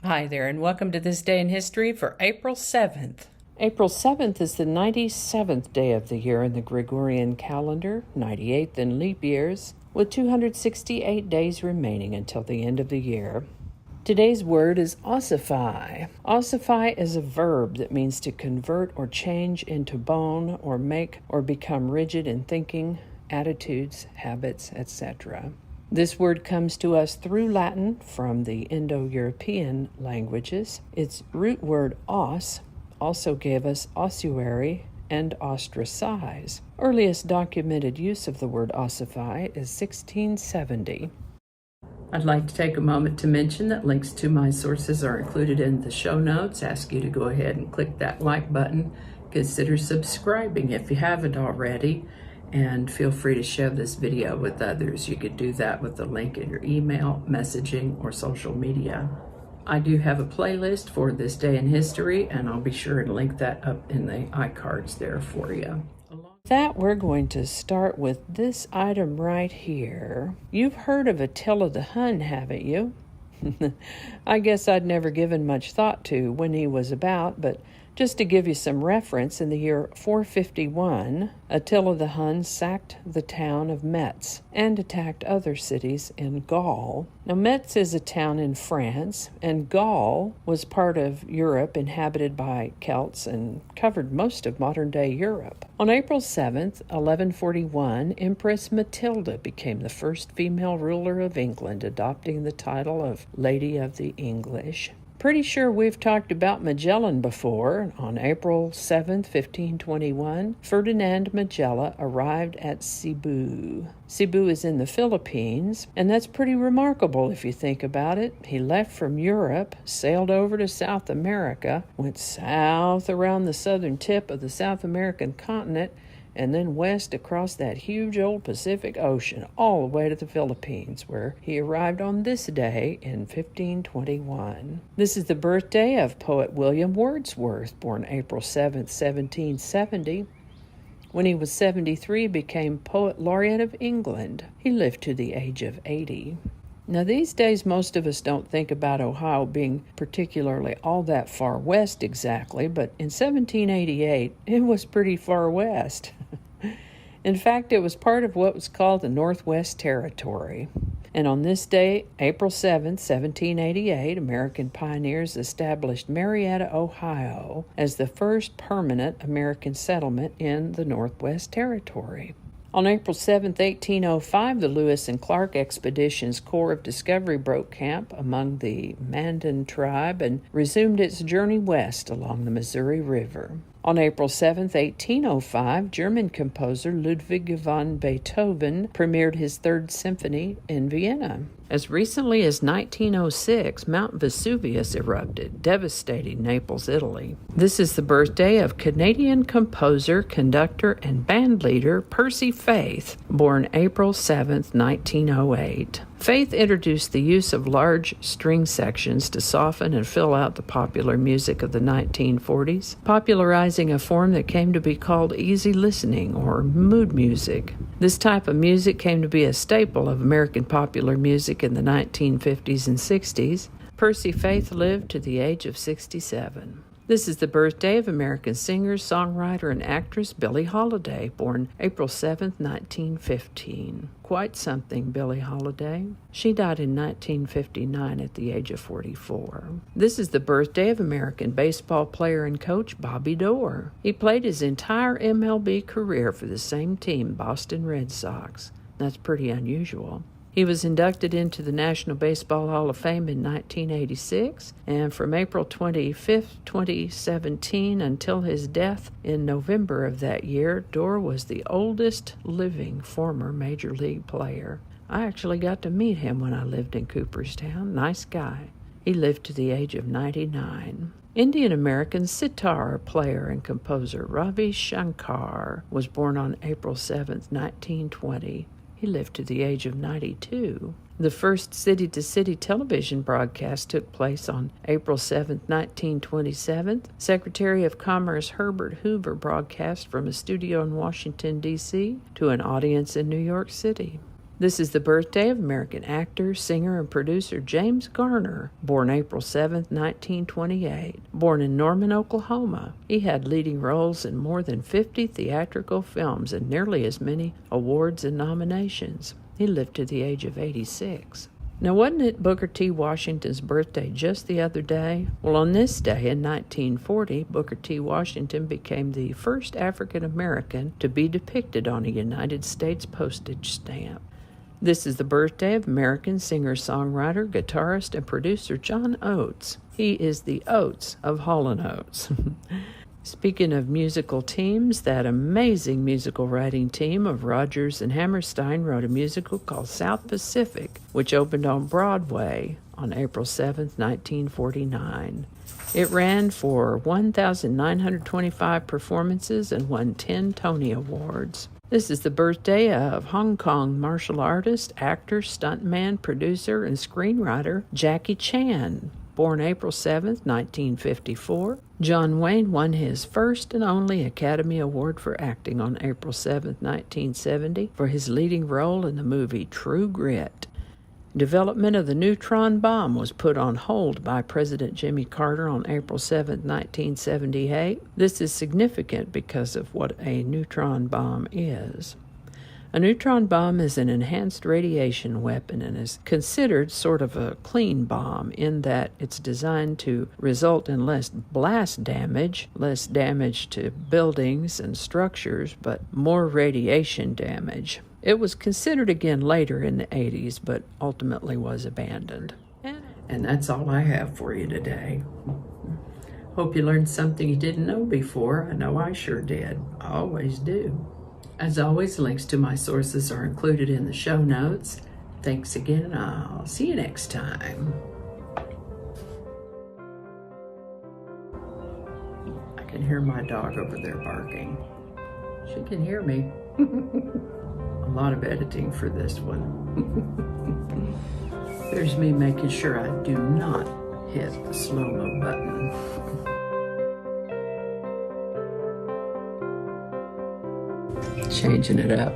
Hi there, and welcome to this day in history for April 7th. April 7th is the 97th day of the year in the Gregorian calendar, 98th in leap years, with 268 days remaining until the end of the year. Today's word is ossify. Ossify is a verb that means to convert or change into bone or make or become rigid in thinking, attitudes, habits, etc. This word comes to us through Latin from the Indo-European languages. Its root word os also gave us ossuary and ostracize. Earliest documented use of the word ossify is 1670. I'd like to take a moment to mention that links to my sources are included in the show notes. Ask you to go ahead and click that like button. Consider subscribing if you haven't already. And feel free to share this video with others. You could do that with the link in your email, messaging, or social media. I do have a playlist for this day in history, and I'll be sure to link that up in the iCards there for you. With that, we're going to start with this item right here. You've heard of Attila the Hun, haven't you? I guess I'd never given much thought to when he was about, but just to give you some reference, in the year 451, Attila the Hun sacked the town of Metz and attacked other cities in Gaul. Now, Metz is a town in France, and Gaul was part of Europe inhabited by Celts and covered most of modern-day Europe. On April 7th, 1141, Empress Matilda became the first female ruler of England, adopting the title of Lady of the English. Pretty sure we've talked about Magellan before. On April 7th, 1521, Ferdinand Magellan arrived at Cebu. Cebu is in the Philippines, and that's pretty remarkable if you think about it. He left from Europe, sailed over to South America, went south around the southern tip of the South American continent, and then west across that huge old Pacific Ocean, all the way to the Philippines, where he arrived on this day in 1521. This is the birthday of poet William Wordsworth, born April 7th, 1770. When he was 73, became Poet Laureate of England. He lived to the age of 80. Now, these days, most of us don't think about Ohio being particularly all that far west exactly, but in 1788, it was pretty far west. In fact, it was part of what was called the Northwest Territory. And on this day, April 7, 1788, American pioneers established Marietta, Ohio, as the first permanent American settlement in the Northwest Territory. On April 7, 1805, the Lewis and Clark Expedition's Corps of Discovery broke camp among the Mandan tribe and resumed its journey west along the Missouri River. On April 7, 1805, German composer Ludwig van Beethoven premiered his Third Symphony in Vienna. As recently as 1906, Mount Vesuvius erupted, devastating Naples, Italy. This is the birthday of Canadian composer, conductor, and bandleader Percy Faith, born April 7, 1908. Faith introduced the use of large string sections to soften and fill out the popular music of the 1940s, popularizing a form that came to be called easy listening or mood music. This type of music came to be a staple of American popular music in the 1950s and 60s. Percy Faith lived to the age of 67. This is the birthday of American singer, songwriter, and actress Billie Holiday, born April 7, 1915. Quite something, Billie Holiday. She died in 1959 at the age of 44. This is the birthday of American baseball player and coach Bobby Doerr. He played his entire MLB career for the same team, Boston Red Sox. That's pretty unusual. He was inducted into the National Baseball Hall of Fame in 1986, and from April 25, 2017 until his death in November of that year, Doerr was the oldest living former Major League player. I actually got to meet him when I lived in Cooperstown. Nice guy. He lived to the age of 99. Indian-American sitar player and composer Ravi Shankar was born on April 7, 1920. He lived to the age of 92. The first city-to-city television broadcast took place on April 7, 1927. Secretary of Commerce Herbert Hoover broadcast from a studio in Washington, D.C. to an audience in New York City. This is the birthday of American actor, singer, and producer James Garner, born April 7, 1928. Born in Norman, Oklahoma, he had leading roles in more than 50 theatrical films and nearly as many awards and nominations. He lived to the age of 86. Now, wasn't it Booker T. Washington's birthday just the other day? Well, on this day in 1940, Booker T. Washington became the first African American to be depicted on a United States postage stamp. This is the birthday of American singer-songwriter, guitarist, and producer John Oates. He is the Oates of Hall & Oates. Speaking of musical teams, that amazing musical writing team of Rodgers and Hammerstein wrote a musical called South Pacific, which opened on Broadway on April 7, 1949. It ran for 1,925 performances and won 10 Tony Awards. This is the birthday of Hong Kong martial artist, actor, stuntman, producer, and screenwriter Jackie Chan. Born April 7, 1954, John Wayne won his first and only Academy Award for acting on April 7, 1970, for his leading role in the movie True Grit. Development of the neutron bomb was put on hold by President Jimmy Carter on April 7, 1978. This is significant because of what a neutron bomb is. A neutron bomb is an enhanced radiation weapon and is considered sort of a clean bomb in that it's designed to result in less blast damage, less damage to buildings and structures, but more radiation damage. It was considered again later in the 80s, but ultimately was abandoned. And that's all I have for you today. Hope you learned something you didn't know before. I know I sure did. I always do. As always, links to my sources are included in the show notes. Thanks again, and I'll see you next time. I can hear my dog over there barking. She can hear me. A lot of editing for this one. There's me making sure I do not hit the slow-mo button. Changing it up.